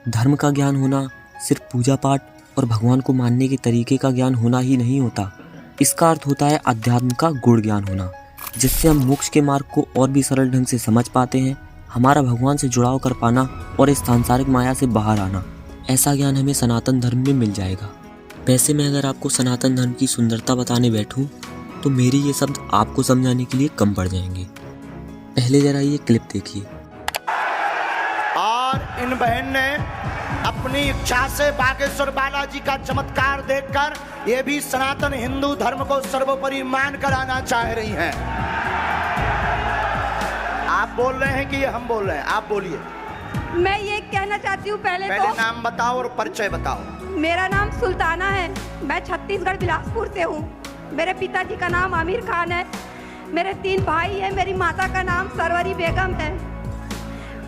धर्म का ज्ञान होना सिर्फ पूजा पाठ और भगवान को मानने के तरीके का ज्ञान होना ही नहीं होता। इसका अर्थ होता है अध्यात्म का गूढ़ ज्ञान होना, जिससे हम मोक्ष के मार्ग को और भी सरल ढंग से समझ पाते हैं, हमारा भगवान से जुड़ाव कर पाना और इस सांसारिक माया से बाहर आना। ऐसा ज्ञान हमें सनातन धर्म में मिल जाएगा। वैसे मैं अगर आपको सनातन धर्म की सुंदरता बताने बैठूं तो मेरे ये शब्द आपको समझाने के लिए कम पड़ जाएंगे। पहले जरा ये क्लिप देखिए। और इन बहन ने अपनी इच्छा से बागेश्वर बालाजी का चमत्कार देखकर ये भी सनातन हिंदू धर्म को सर्वोपरि मान कर आना चाह रही हैं। आप बोल रहे हैं कि ये हम बोल रहे हैं? आप बोलिए। मैं ये कहना चाहती हूँ पहले तो नाम बताओ और परिचय बताओ। मेरा नाम सुल्ताना है। मैं छत्तीसगढ़ बिलासपुर से हूँ। मेरे पिताजी का नाम आमिर खान है। मेरे 3 भाई हैं। मेरी माता का नाम सरवरी बेगम है।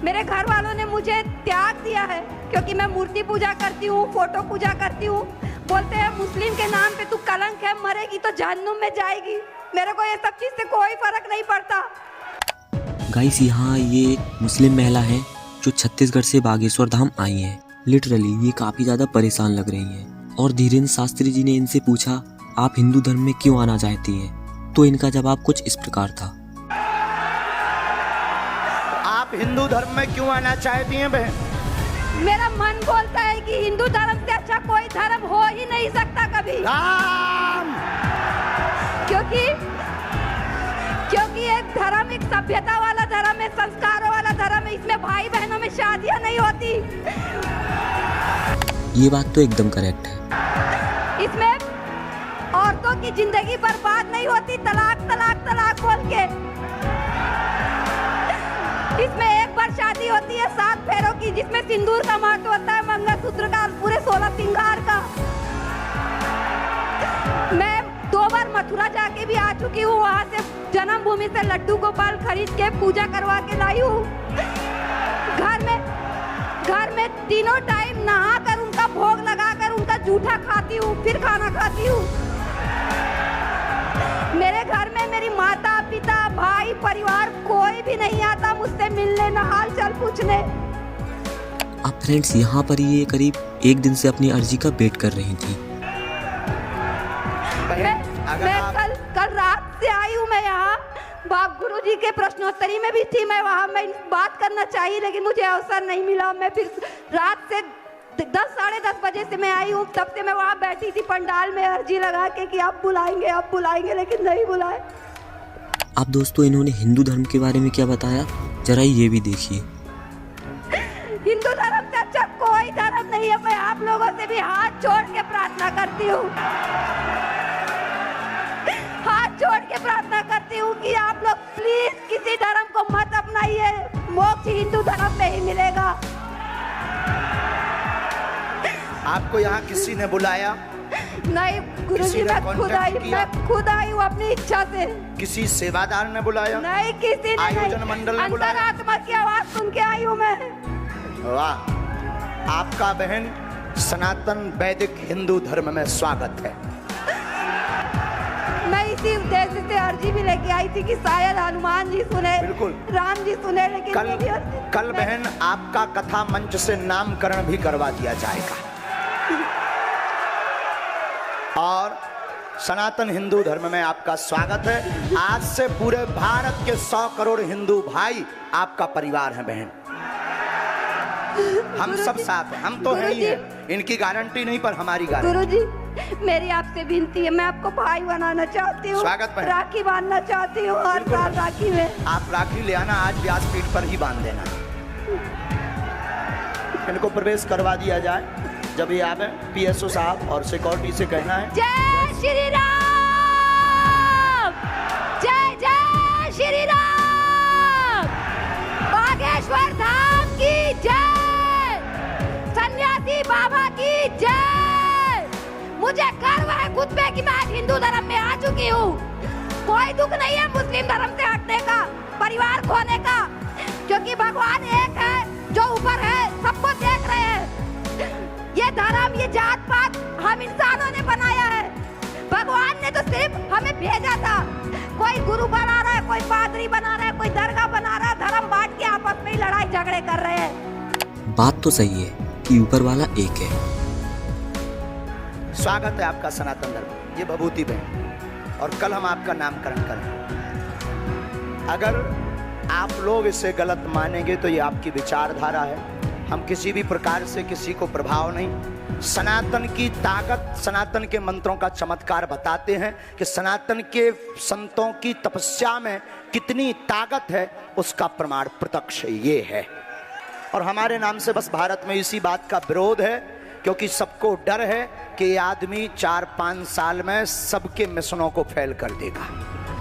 मेरे घर वालों ने मुझे त्याग दिया है क्योंकि मैं मूर्ति पूजा करती हूँ, फोटो पूजा करती हूँ। बोलते हैं मुस्लिम के नाम पे तू कलंक है, मरेगी तो जहन्नुम में जाएगी। मेरे को ये सब चीज से कोई फर्क नहीं पड़ता। गाइस, यहाँ ये एक मुस्लिम महिला है जो छत्तीसगढ़ से बागेश्वर धाम आई हैं। लिटरली ये काफी ज्यादा परेशान लग रही हैं और धीरेन्द्र शास्त्री जी ने इनसे पूछा, आप हिंदू धर्म में क्यों आना चाहती हैं? तो इनका जवाब कुछ इस प्रकार था। आप हिंदू धर्म में क्यों आना चाहती हैं बहन? मेरा मन बोलता है कि हिंदू धर्म से अच्छा कोई धर्म हो ही नहीं सकता कभी। राम! क्योंकि एक धर्म एक सभ्यता वाला धर्म है, संस्कारों वाला धर्म है। इसमें भाई बहनों में शादियां नहीं होती। ये बात तो एकदम करेक्ट है। इसमें औरतों की जिंदगी बर्बाद नहीं होती तलाक तलाक तलाक बोल के। इसमें एक बार शादी होती है 7 फेरों की, जिसमें सिंदूर का महत्व होता है, मंगलसूत्र का, पूरे 16 श्रृंगार का। मैं 2 बार मथुरा जाके भी आ चुकी हूँ। वहाँ से जन्मभूमि से लड्डू गोपाल खरीद के पूजा करवा के लाई हूँ। घर में तीनों टाइम नहा कर उनका भोग लगा कर उनका जूठा खाती हूँ, फिर खाना खाती हूँ। मेरे घर में मेरी माता पिता भाई परिवार कोई भी नहीं आता मुझसे मिलने, न हाल चाल पूछने। अब फ्रेंड्स, यहाँ पर ये करीब 1 दिन से अपनी अर्जी का वेट कर रही थी। मैं कल रात से आई हूँ। मैं यहाँ बाप गुरुजी के प्रश्नोत्तरी में भी थी। मैं वहाँ मैं बात करना चाहिए लेकिन मुझे अवसर नहीं मिला। मैं फिर रात से 10 साढ़े 10 बजे से मैं आई हूँ। तब से मैं वहाँ बैठी थी पंडाल में अर्जी लगा के कि आप बुलाएंगे, लेकिन नहीं बुलाए। अब दोस्तों, इन्होंने हिंदू धर्म के बारे में क्या बताया, जरा ये भी देखिए। हिंदू धर्म से अच्छा कोई धर्म नहीं है। मैं आप लोगों से भी हाथ जोड़ के प्रार्थना करती हूँ, कि आप लोग प्लीज किसी धर्म को मत अपनाइए। मोक्ष हिंदू धर्म में ही मिलेगा। आपको यहाँ किसी ने बुलाया? नहीं गुरुजी, मैं खुद आई हूँ अपनी इच्छा से। किसी सेवादार ने बुलाया? नहीं, किसी ने आयोजन मंडल ने बुलाया? अंतरात्मा की आवाज सुन के आई हूँ मैं। वाह! आपका बहन सनातन वैदिक हिंदू धर्म में स्वागत है। मैं इसी उद्देश्य से अर्जी भी लेके आई थी कि शायद हनुमान जी सुने, बिल्कुल राम जी सुने, लेकिन कल बहन आपका कथा मंच से नामकरण भी करवा दिया जाएगा। और सनातन हिंदू धर्म में आपका स्वागत है। आज से पूरे भारत के 100 करोड़ हिंदू भाई आपका परिवार है बहन। हम सब साथ हैं। हम तो हैं ही हैं। इनकी गारंटी नहीं पर हमारी गारंटी। गुरुजी, मेरी आपसे विनती है, मैं आपको भाई बनाना चाहती हूँ। स्वागत है। राखी बांधना चाहती हूँ हर साल राखी में। आप राखी ले आना, आज व्यासपीठ पर ही बांध देना। इनको प्रवेश करवा दिया जाए। जब ये आवे पीएसओ साहब और सिक्योरिटी से कहना है, जय श्री राम, जय जय श्री राम, बागेश्वर धाम की जय, सन्यासी बाबा की जय। मुझे गर्व है खुद पे कि मैं आज हिंदू धर्म में आ चुकी हूँ। कोई दुख नहीं है मुस्लिम धर्म से हटने का, परिवार खोने का, क्योंकि भगवान एक है जो ऊपर है, सबको देख रहे हैं। ये धर्म, ये जात पात हम इंसानों ने बनाया है। भगवान ने तो सिर्फ हमें भेजा था। कोई गुरु बना रहा है, कोई पादरी बना रहा है, कोई दरगाह बना रहा है, धर्म बांट के आपस में ही लड़ाई झगड़े कर रहे हैं। बात तो सही है, कि ऊपर वाला एक है। स्वागत है आपका सनातन धर्म। ये भभूति बहन, और कल हम आपका नामकरण करें। अगर आप लोग इसे गलत मानेंगे तो ये आपकी विचारधारा है। हम किसी भी प्रकार से किसी को प्रभाव नहीं। सनातन की ताकत, सनातन के मंत्रों का चमत्कार बताते हैं कि सनातन के संतों की तपस्या में कितनी ताकत है, उसका प्रमाण प्रत्यक्ष ये है। और हमारे नाम से बस भारत में इसी बात का विरोध है, क्योंकि सबको डर है कि ये आदमी 4-5 साल में सबके मिशनों को फेल कर देगा।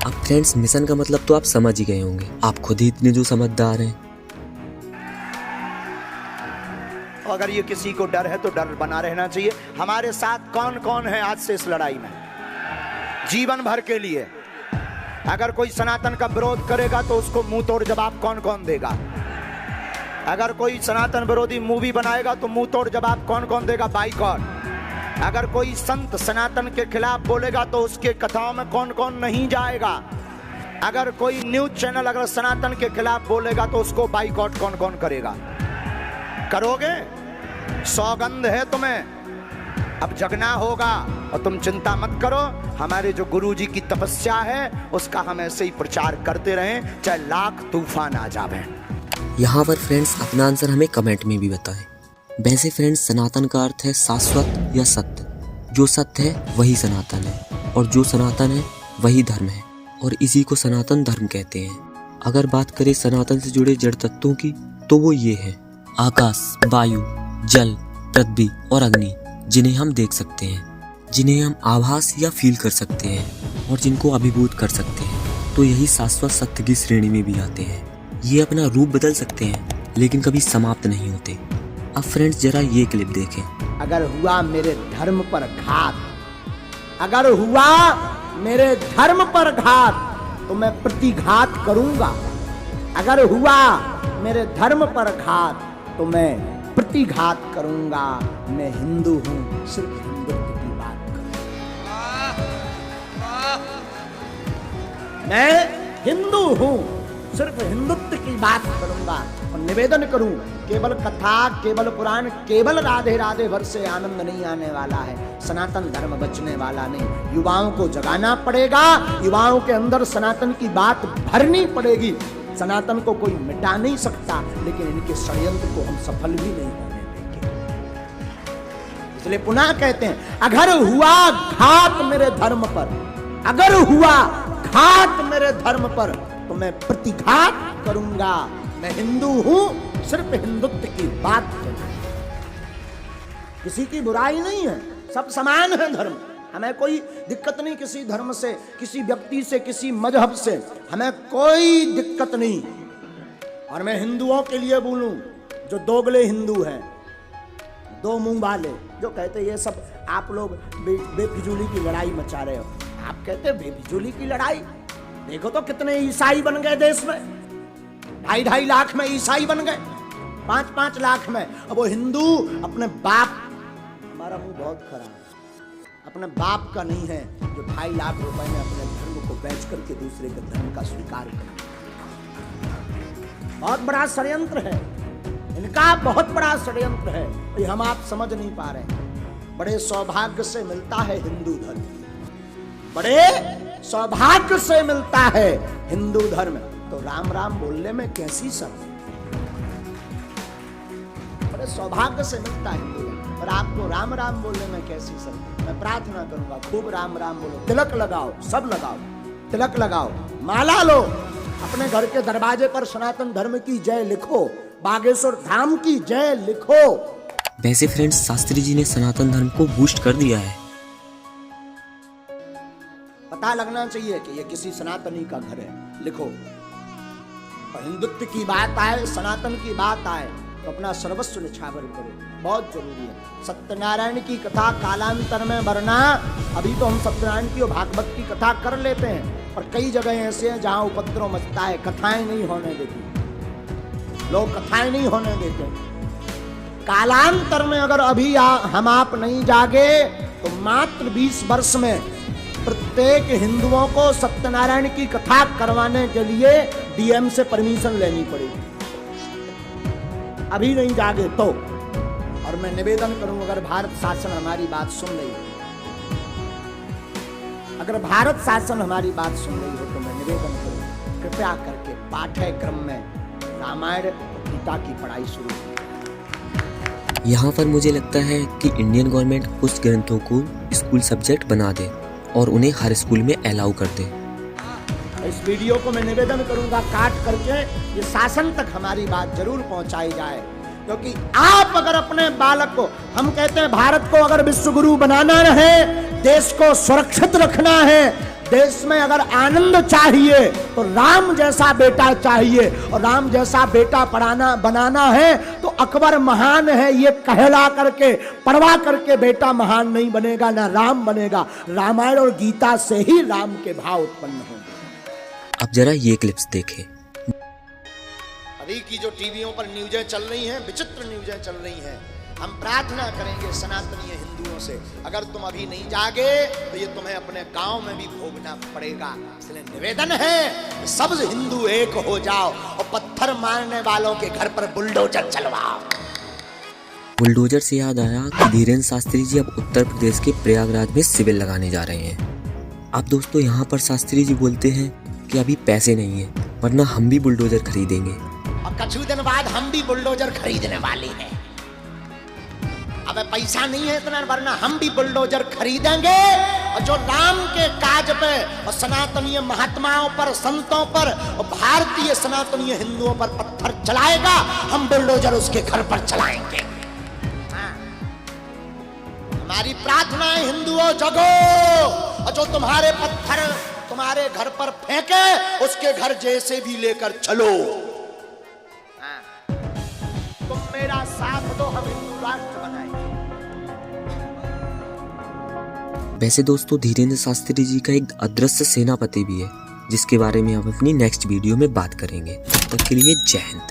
अब फ्रेंड्स, मिशन का मतलब तो आप समझ ही गए होंगे। आप खुद ही इतने जो समझदार हैं। अगर ये किसी को डर है तो डर बना रहना चाहिए। हमारे साथ कौन कौन है आज से इस लड़ाई में, जीवन भर के लिए? अगर कोई सनातन का विरोध करेगा तो उसको मुंह तोड़ जवाब कौन कौन देगा? अगर कोई सनातन विरोधी मूवी बनाएगा तो मुंह तोड़ जवाब कौन कौन देगा? बाइकॉट। अगर कोई संत सनातन के खिलाफ बोलेगा तो उसके कथाओं में कौन कौन नहीं जाएगा? अगर कोई न्यूज चैनल अगर सनातन के खिलाफ बोलेगा तो उसको बाइकॉट कौन कौन करेगा? करोगे? सौगंध है तुम्हें। अब जगना होगा, और तुम चिंता मत करो। हमारे जो गुरुजी की तपस्या है उसका हम ऐसे ही प्रचार करते रहें, चाहे लाख तूफान आ जावे। यहाँ पर फ्रेंड्स अपना आंसर हमें कमेंट में भी बताएं। वैसे फ्रेंड्स, सनातन का अर्थ है शाश्वत या सत्य। जो सत्य है वही सनातन है, और जो सनातन है वही धर्म है, और इसी को सनातन धर्म कहते हैं। अगर बात करें सनातन से जुड़े जड़ तत्वों की तो वो ये है: आकाश, वायु, जल, पृथ्वी और अग्नि, जिन्हें हम देख सकते हैं, जिन्हें हम आभास या फील कर सकते हैं, और जिनको अभिभूत कर सकते हैं। तो यही शाश्वत सत्य की श्रेणी में भी आते हैं। ये अपना रूप बदल सकते हैं लेकिन कभी समाप्त नहीं होते। अब फ्रेंड्स जरा ये क्लिप देखें। अगर हुआ मेरे धर्म पर घात, अगर हुआ मेरे धर्म पर घात, तो मैं प्रतिघात करूंगा। अगर हुआ मेरे धर्म पर घात तो मैं प्रतिघात करूंगा। मैं हिंदू हूं, सिर्फ हिंदुत्व की बात करूंगा। मैं हिंदू हूं, सिर्फ हिंदुत्व की बात करूंगा। और निवेदन करूं, केवल कथा, केवल पुराण, केवल राधे राधे भर से आनंद नहीं आने वाला है। सनातन धर्म बचने वाला नहीं। युवाओं को जगाना पड़ेगा, युवाओं के अंदर सनातन की बात भरनी पड़ेगी। सनातन को कोई मिटा नहीं सकता, लेकिन इनके षड्यंत्र को हम सफल भी नहीं होने देंगे। इसलिए पुनः कहते हैं, अगर हुआ घात मेरे धर्म पर, अगर हुआ घात मेरे धर्म पर, तो मैं प्रतिघात करूंगा। मैं हिंदू हूं, सिर्फ हिंदुत्व की बात करूंगा। किसी की बुराई नहीं है, सब समान है धर्म। हमें कोई दिक्कत नहीं किसी धर्म से, किसी व्यक्ति से, किसी मजहब से, हमें कोई दिक्कत नहीं। और मैं हिंदुओं के लिए बोलूं, जो दोगले हिंदू हैं, दो मुंह वाले, जो कहते ये सब आप लोग बेफिजूली की लड़ाई मचा रहे हो। आप कहते बेफिजूली की लड़ाई? देखो तो कितने ईसाई बन गए देश में। 2.5 लाख में ईसाई बन गए, 5-5 लाख में। अब वो हिंदू अपने बाप, हमारा मुंह बहुत खराब है, अपने बाप का नहीं है, जो 2.5 लाख रुपए में अपने धर्म को बेच करके दूसरे के धर्म का स्वीकार करे। बहुत बड़ा षड्यंत्र है इनका, बहुत बड़ा षड्यंत्र है। ये हम आप समझ नहीं पा रहे। बड़े सौभाग्य से मिलता है हिंदू धर्म, बड़े सौभाग्य से मिलता है हिंदू धर्म। तो राम राम बोलने में कैसी शर्म, बड़े सौभाग्य से मिलता है हिंदू धर्म, और आपको राम राम बोलने में कैसी शर्म। मैं प्रार्थना करूंगा, खूब राम राम बोलो, तिलक लगाओ, सब लगाओ, तिलक लगाओ, माला लो, अपने घर के दरवाजे पर सनातन धर्म की जय लिखो, बागेश्वर धाम की जय लिखो। वैसे फ्रेंड्स, शास्त्री जी ने सनातन धर्म को बूस्ट कर दिया है। पता लगना चाहिए कि ये किसी सनातनी का घर है, लिखो। और हिंदुत्व की बात आए, सनातन की बात आए, तो अपना सर्वस्व निछावर करो, बहुत जरूरी है। सत्यनारायण की कथा कालांतर में वरना, अभी तो हम सत्यनारायण की और भागवत की कथा कर लेते हैं, और कई जगह ऐसे हैं जहां उपद्रव मचता है, कथाएं नहीं होने देती, लोग कथाएं नहीं होने देते। कालांतर में अगर अभी हम आप नहीं जागे तो मात्र 20 वर्ष में प्रत्येक हिंदुओं को सत्यनारायण की कथा करवाने के लिए डीएम से परमिशन लेनी पड़ेगी, अभी नहीं जागे तो। और और मैं निवेदन करूं, अगर भारत शासन हमारी बात सुन रही हो, अगर भारत शासन हमारी बात सुन रही हो तो मैं निवेदन करूं, कृपया करके पाठ्यक्रम में रामायण और गीता की पढ़ाई शुरू करें। यहाँ पर मुझे लगता है कि इंडियन गवर्नमेंट कुछ ग्रंथों को स्कूल सब्जेक्ट बना दे और उन्हें हर स्कूल में अलाउ कर दे। इस वीडियो को मैं निवेदन करूंगा काट करके ये शासन तक हमारी बात जरूर पहुंचाई जाए, क्योंकि आप अगर अपने बालक को, हम कहते हैं भारत को अगर विश्व गुरु बनाना है, देश को सुरक्षित रखना है, देश में अगर आनंद चाहिए तो राम जैसा बेटा चाहिए, और राम जैसा बेटा बनाना है तो अकबर महान है ये कहला करके पढ़वा करके बेटा महान नहीं बनेगा, ना राम बनेगा। रामायण और गीता से ही राम के भाव उत्पन्न होंगे। अब जरा ये क्लिप्स देखें। अभी की जो टीवियों पर न्यूज़ें चल रही हैं, विचित्र न्यूज़ें चल रही हैं, हम प्रार्थना करेंगे सनातनीय हिंदुओं से, अगर तुम अभी नहीं जागे तो ये तुम्हें अपने गांव में भी भोगना पड़ेगा। इसलिए निवेदन है कि सब हिंदू एक हो जाओ और पत्थर मारने वालों के घर पर बुलडोजर चलवाओ। बुलडोजर से याद आया कि धीरेन्द्र शास्त्री जी अब उत्तर प्रदेश के प्रयागराज में शिविर लगाने जा रहे हैं। अब दोस्तों यहाँ पर शास्त्री जी बोलते हैं कि अभी पैसे नहीं है, वरना हम भी बुलडोजर खरीदेंगे। और कुछ दिन बाद हम भी बुलडोजर खरीदने वाले हैं। अब पैसा नहीं है इतना, वरना हम भी बुलडोजर खरीदेंगे, और जो राम के काज पे और सनातनीय महात्माओं पर, संतों पर और भारतीय सनातनीय हिंदुओं पर पत्थर चलाएगा, हम बुलडोजर उसके घर पर चलाएंगे। हमारी प्रार्थना है हिंदुओं जगो, और जो तुम्हारे पत्थर तुम्हारे घर पर फेंके उसके घर जैसे भी लेकर चलो। तुम मेरा साथ दो, हम हिंदू राष्ट्र बनाएंगे। वैसे दोस्तों धीरेन्द्र शास्त्री जी का एक अदृश्य सेनापति भी है, जिसके बारे में हम अपनी नेक्स्ट वीडियो में बात करेंगे। तब तक के लिए जय हिंद।